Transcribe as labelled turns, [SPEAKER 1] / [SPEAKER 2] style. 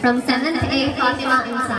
[SPEAKER 1] From 7th A Fatima Insan.